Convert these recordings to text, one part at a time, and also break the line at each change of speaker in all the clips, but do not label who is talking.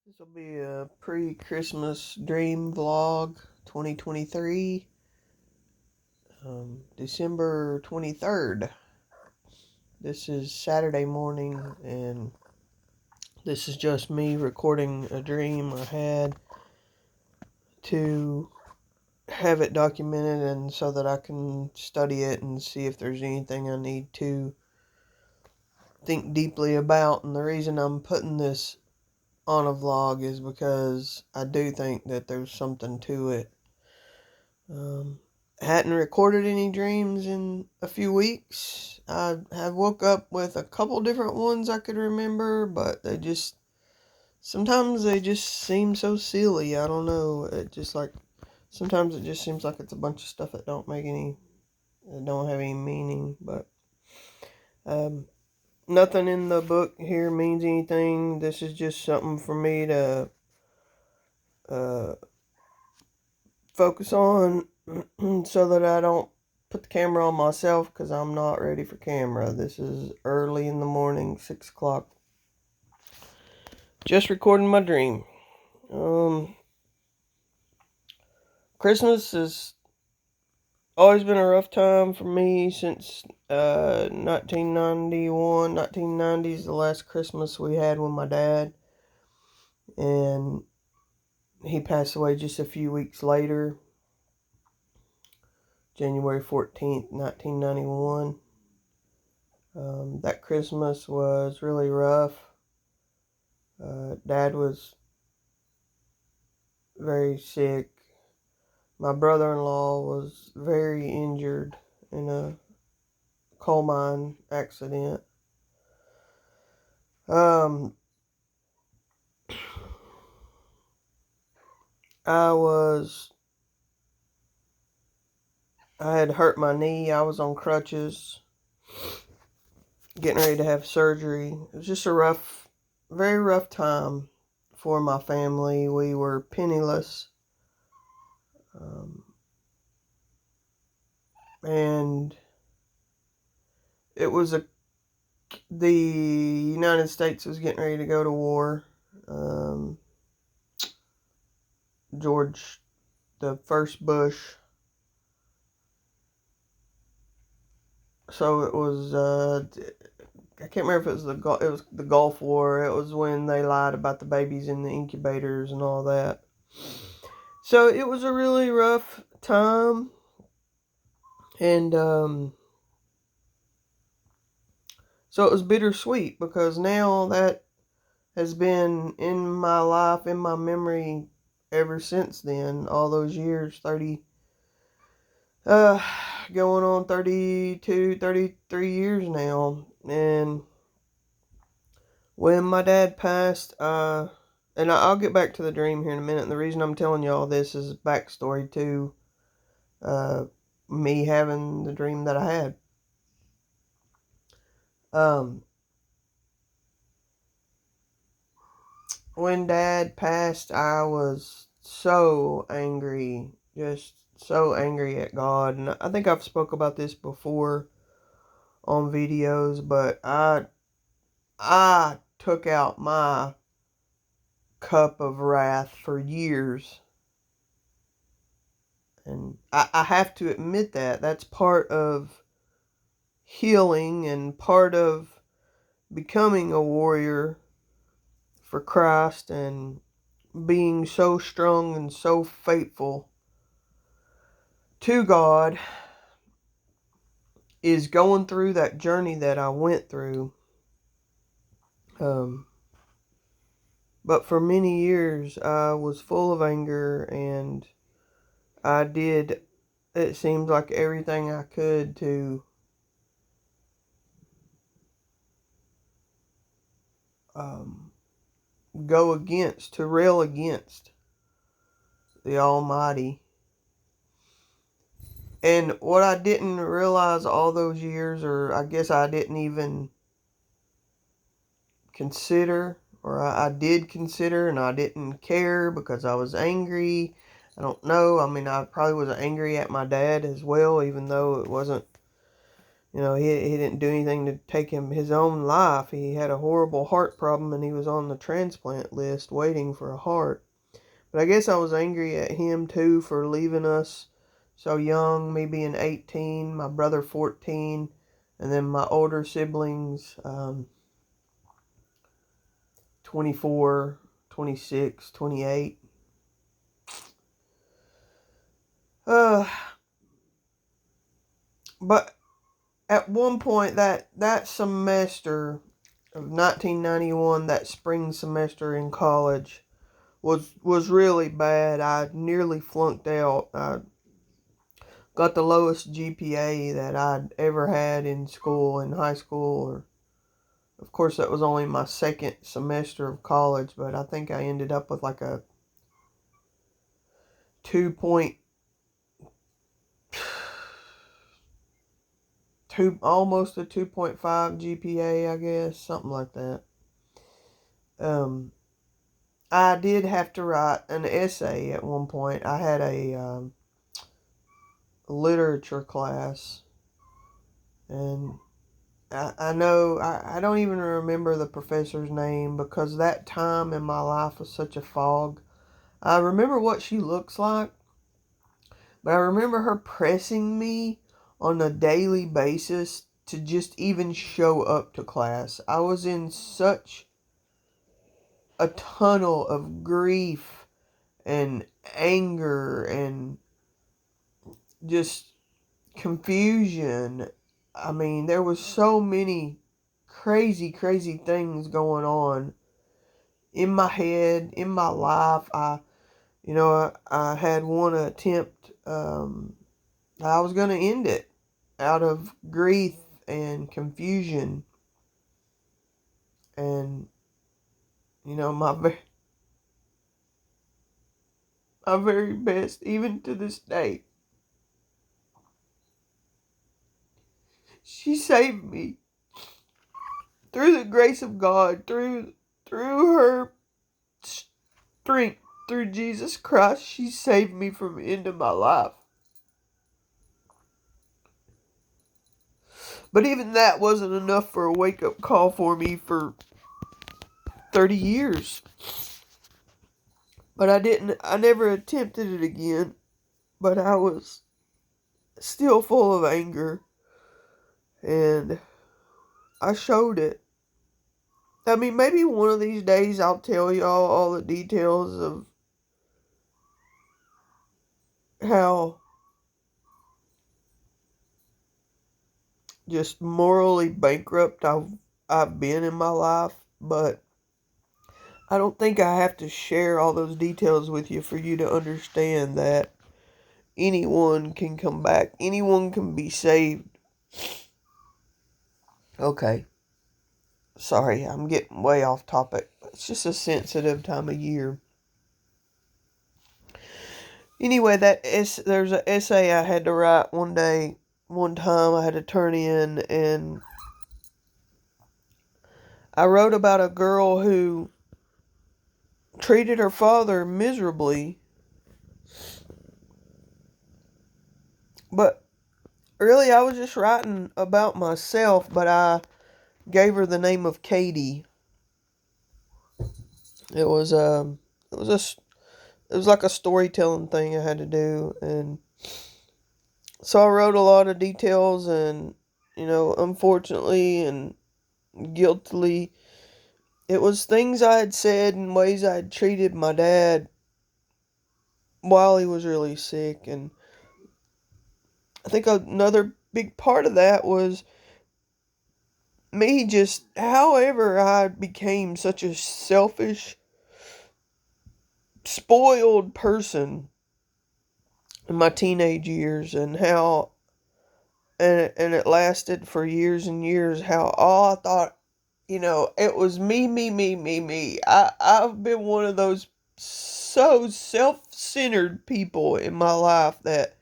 This will be a pre-Christmas dream vlog 2023, December 23rd. This is Saturday morning, and this is just me recording a dream I had to have it documented and so that I can study it and see if there's anything I need to think deeply about. And the reason I'm putting this on a vlog is because I do think that there's something to it. Hadn't recorded any dreams in a few weeks. I have woke up with a couple different ones I could remember, but sometimes they just seem so silly. I don't know. Sometimes it just seems like it's a bunch of stuff that don't have any meaning, but, nothing in the book here means anything. This is just something for me to, focus on so that I don't put the camera on myself because I'm not ready for camera. This is early in the morning, 6 o'clock. Just recording my dream. Christmas has always been a rough time for me since 1991. 1990 is the last Christmas we had with my dad. And he passed away just a few weeks later. January 14th, 1991. That Christmas was really rough. Dad was very sick. My brother-in-law was very injured in a coal mine accident. I had hurt my knee. I was on crutches, getting ready to have surgery. It was just a very rough time for my family. We were penniless. And it was the United States was getting ready to go to war. George the first Bush. So it was, I can't remember if it was the Gulf War. It was when they lied about the babies in the incubators and all that. So it was a really rough time. And, so it was bittersweet because now that has been in my life, in my memory ever since then, all those years, going on 32, 33 years now. And when my dad passed, and I'll get back to the dream here in a minute. And the reason I'm telling you all this is backstory to me having the dream that I had. When Dad passed, I was so angry, just so angry at God. And I think I've spoke about this before on videos, but I took out my cup of wrath for years. And I have to admit that. That's part of healing and part of becoming a warrior for Christ and being so strong and so faithful to God is going through that journey that I went through. But for many years, I was full of anger, and I did, it seems like, everything I could to to rail against the Almighty. And what I didn't realize all those years, or I guess I didn't even consider, or I did consider and I didn't care because I was angry. I don't know. I mean, I probably was angry at my dad as well, even though it wasn't He didn't do anything to take his own life. He had a horrible heart problem and he was on the transplant list waiting for a heart. But I guess I was angry at him too for leaving us so young, me being 18, my brother 14, and then my older siblings 24, 26, 28. But at one point that semester of 1991, that spring semester in college, was really bad. I nearly flunked out. I got the lowest GPA that I'd ever had in school, in high school. Of course, that was only my second semester of college, but I think I ended up with like a 2.2, almost a 2.5 GPA, I guess, something like that. I did have to write an essay at one point. I had a literature class, and I know, I don't even remember the professor's name because that time in my life was such a fog. I remember what she looks like, but I remember her pressing me on a daily basis to just even show up to class. I was in such a tunnel of grief and anger and just confusion. I mean, there was so many crazy, crazy things going on in my head, in my life. I had one attempt. I was going to end it out of grief and confusion. And, my very best, even to this day. She saved me through the grace of God, through her strength, through Jesus Christ. She saved me from the end of my life. But even that wasn't enough for a wake-up call for me for 30 years. But I never attempted it again. But I was still full of anger. And I showed it. I mean, maybe one of these days I'll tell y'all all the details of how just morally bankrupt I've been in my life, but I don't think I have to share all those details with you for you to understand that anyone can come back. Anyone can be saved. Okay. Sorry, I'm getting way off topic. It's just a sensitive time of year. Anyway, there's an essay I had to write one time I had to turn in, and I wrote about a girl who treated her father miserably. But really, I was just writing about myself, but I gave her the name of Katie. It was like a storytelling thing I had to do, and so I wrote a lot of details, and unfortunately and guiltily, it was things I had said and ways I had treated my dad while he was really sick. And I think another big part of that was me just, however, I became such a selfish, spoiled person in my teenage years, and how, and it lasted for years and years, how all I thought, it was me, me, me, me, me. I've been one of those so self-centered people in my life that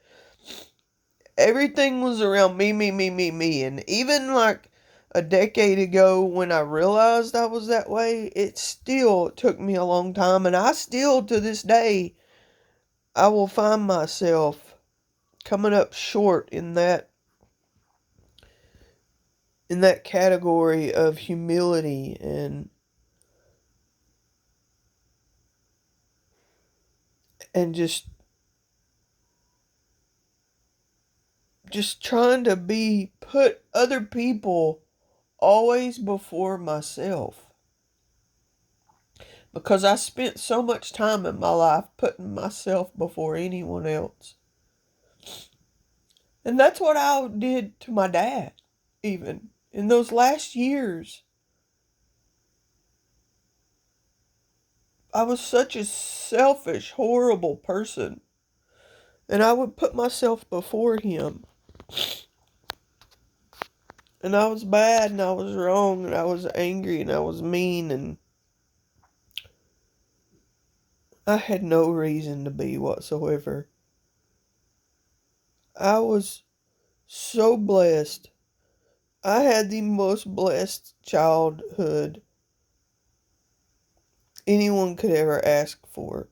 everything was around me, me, me, me, me. And even like a decade ago when I realized I was that way, it still took me a long time. And I still, to this day, I will find myself coming up short in that in that category of humility and just trying to put other people always before myself, because I spent so much time in my life putting myself before anyone else. And that's what I did to my dad, even in those last years. I was such a selfish, horrible person, and I would put myself before him. And I was bad, and I was wrong, and I was angry, and I was mean, and I had no reason to be whatsoever. I was so blessed. I had the most blessed childhood anyone could ever ask for.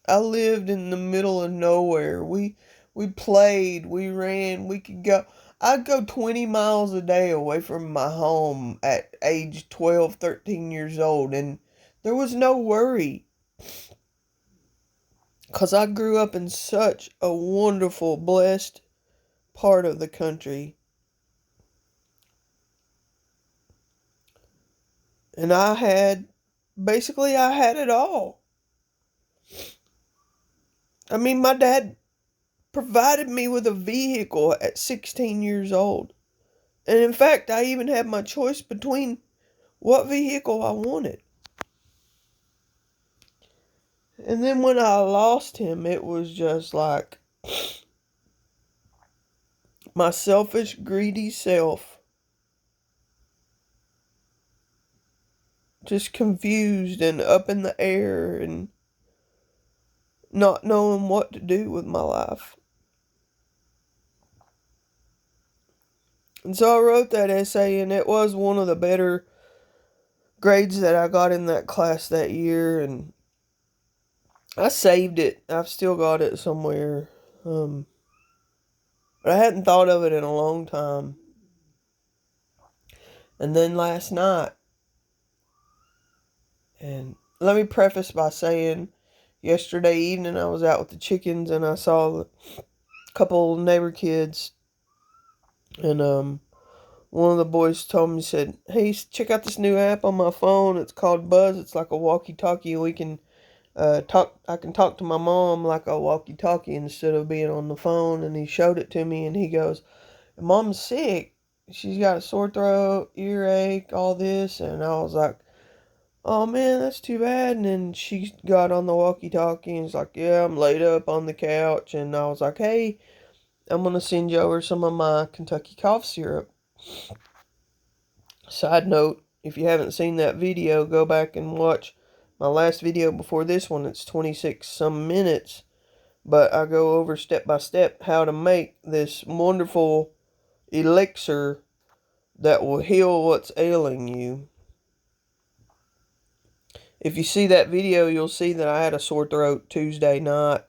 I lived in the middle of nowhere. We played, we ran, we could go. I'd go 20 miles a day away from my home at age 12, 13 years old, and there was no worry. Because I grew up in such a wonderful, blessed part of the country. And I had it all. I mean, my dad provided me with a vehicle at 16 years old. And in fact, I even had my choice between what vehicle I wanted. And then when I lost him, it was just like my selfish, greedy self, just confused and up in the air and not knowing what to do with my life. And so I wrote that essay, and it was one of the better grades that I got in that class that year, and I saved it. I've still got it somewhere. But I hadn't thought of it in a long time. And then last night, and let me preface by saying, yesterday evening I was out with the chickens and I saw a couple neighbor kids, and one of the boys told me, said, "Hey, check out this new app on my phone. It's called Buzz. It's like a walkie-talkie. We can talk. I can talk to my mom like a walkie-talkie instead of being on the phone." And he showed it to me, and he goes, "Mom's sick. She's got a sore throat, earache, all this." And I was like, "Oh man, that's too bad." And then she got on the walkie-talkie and was like, "Yeah, I'm laid up on the couch." And I was like, "Hey, I'm gonna send you over some of my Kentucky cough syrup." Side note, if you haven't seen that video, go back and watch my last video before this one. It's 26 some minutes, but I go over step by step how to make this wonderful elixir that will heal what's ailing you. If you see that video, you'll see that I had a sore throat Tuesday night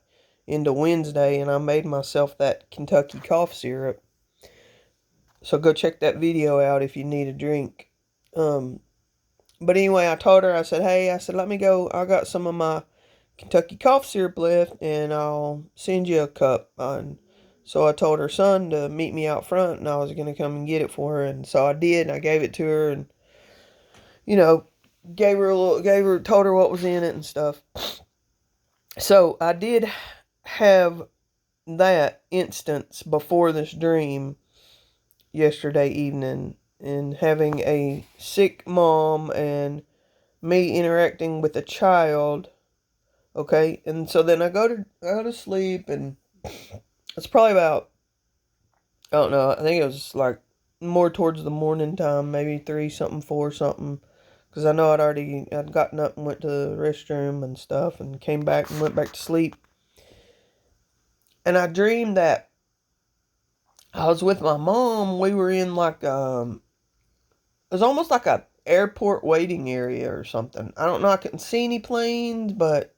into Wednesday, and I made myself that Kentucky cough syrup. So go check that video out if you need a drink. But anyway, I told her, I said, "Hey," I said, "let me go. I got some of my Kentucky cough syrup left, and I'll send you a cup." And so I told her son to meet me out front, and I was going to come and get it for her. And so I did, and I gave it to her, and, you know, told her what was in it and stuff. So I did have that instance before this dream yesterday evening, and having a sick mom and me interacting with a child. Okay, and so then I go to sleep, and it's probably about, I don't know, I think it was like more towards the morning time, maybe 3 something, 4 something, because I know I'd gotten up and went to the restroom and stuff, and came back and went back to sleep. And I dreamed that I was with my mom. We were in like it was almost like a airport waiting area or something. I don't know, I couldn't see any planes, but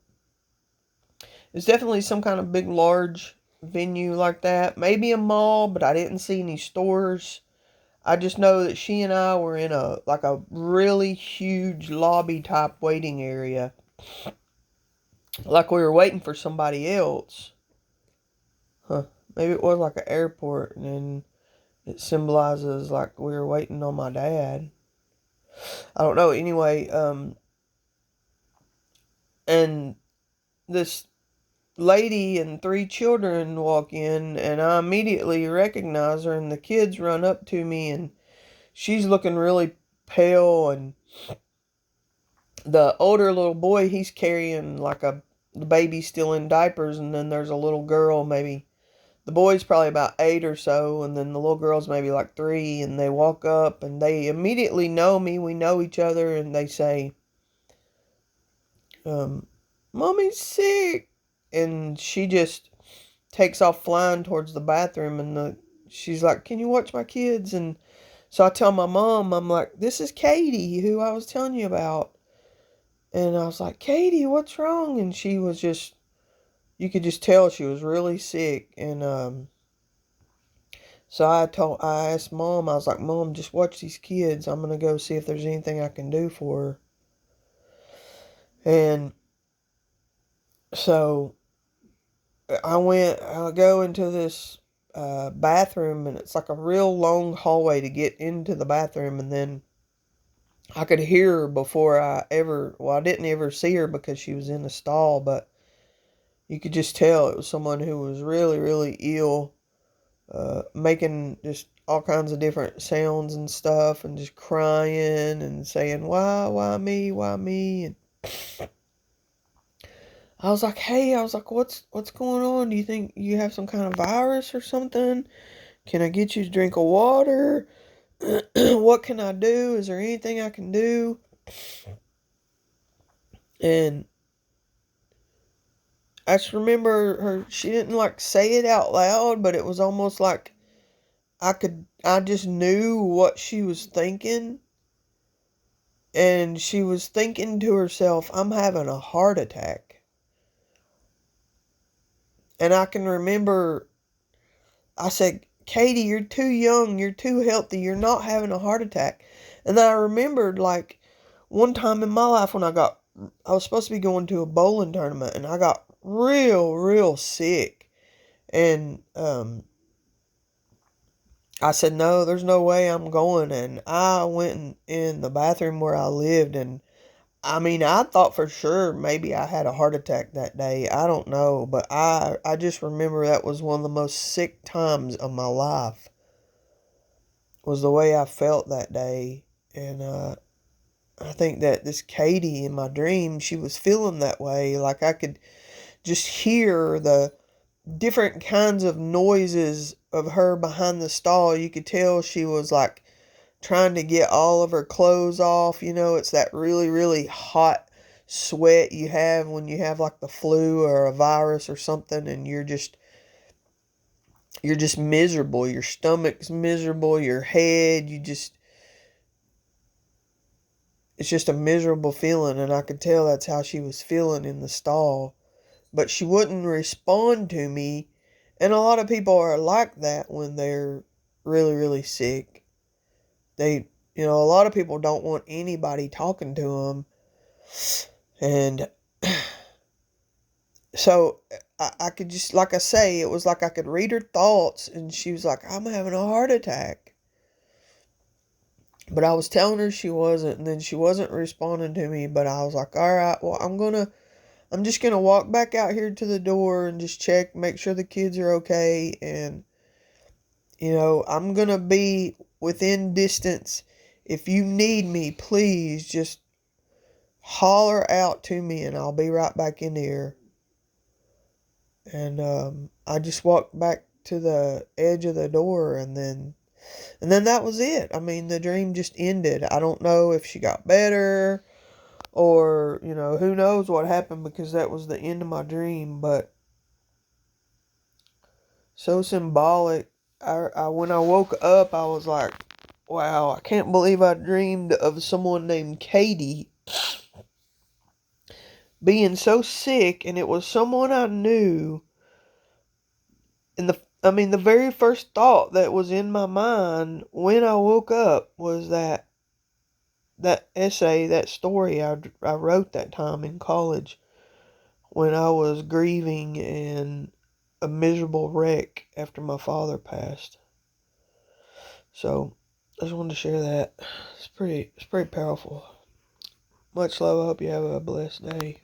it's definitely some kind of big large venue like that. Maybe a mall, but I didn't see any stores. I just know that she and I were in a really huge lobby type waiting area. Like we were waiting for somebody else. Huh. Maybe it was like an airport, and then it symbolizes like we were waiting on my dad. I don't know. Anyway, and this lady and three children walk in, and I immediately recognize her, and the kids run up to me, and she's looking really pale, and the older little boy, he's carrying like the baby still in diapers, and then there's a little girl, maybe the boy's probably about 8 or so, and then the little girl's maybe like 3, and they walk up and they immediately know me. We know each other, and they say, Mommy's sick. And she just takes off flying towards the bathroom, and she's like, can you watch my kids? And so I tell my mom, I'm like, this is Katie, who I was telling you about. And I was like, Katie, what's wrong? And she was just, you could just tell she was really sick. And so I asked Mom, I was like, Mom, just watch these kids. I'm going to go see if there's anything I can do for her. And so I go into this bathroom, and it's like a real long hallway to get into the bathroom. And then I could hear her before I didn't ever see her because she was in the stall, but you could just tell it was someone who was really, really ill, making just all kinds of different sounds and stuff, and just crying and saying, why me, why me? And I was like, hey, what's going on? Do you think you have some kind of virus or something? Can I get you a drink of water? What can I do? Is there anything I can do? And I just remember she didn't like say it out loud, but it was almost like I just knew what she was thinking. And she was thinking to herself, I'm having a heart attack. And I can remember, I said, Katie, you're too young, you're too healthy, you're not having a heart attack. And then I remembered, like, one time in my life when I was supposed to be going to a bowling tournament, and I got real, real sick. And I said, no, there's no way I'm going. And I went in the bathroom where I lived, and I mean, I thought for sure maybe I had a heart attack that day. I don't know, but I just remember that was one of the most sick times of my life, was the way I felt that day. And I think that this Katie in my dream, she was feeling that way. Like I could just hear the different kinds of noises of her behind the stall. You could tell she was like trying to get all of her clothes off. You know, it's that really, really hot sweat you have when you have like the flu or a virus or something, and you're just miserable. Your stomach's miserable, your head, it's just a miserable feeling. And I could tell that's how she was feeling in the stall. But she wouldn't respond to me. And a lot of people are like that when they're really, really sick. A lot of people don't want anybody talking to them. And so I could just, like I say, it was like I could read her thoughts, and she was like, I'm having a heart attack. But I was telling her she wasn't, and then she wasn't responding to me. But I was like, all right, well, I'm just gonna walk back out here to the door and just check, make sure the kids are okay. And, I'm gonna be within distance. If you need me, please just holler out to me, and I'll be right back in here. And I just walked back to the edge of the door, and then that was it. I mean, the dream just ended. I don't know if she got better, or, who knows what happened, because that was the end of my dream. But so symbolic. When I woke up, I was like, wow, I can't believe I dreamed of someone named Katie being so sick, and it was someone I knew. And I mean, the very first thought that was in my mind when I woke up was that essay, that story I wrote that time in college when I was grieving and a miserable wreck after my father passed. So I just wanted to share that. It's pretty powerful. Much love. I hope you have a blessed day.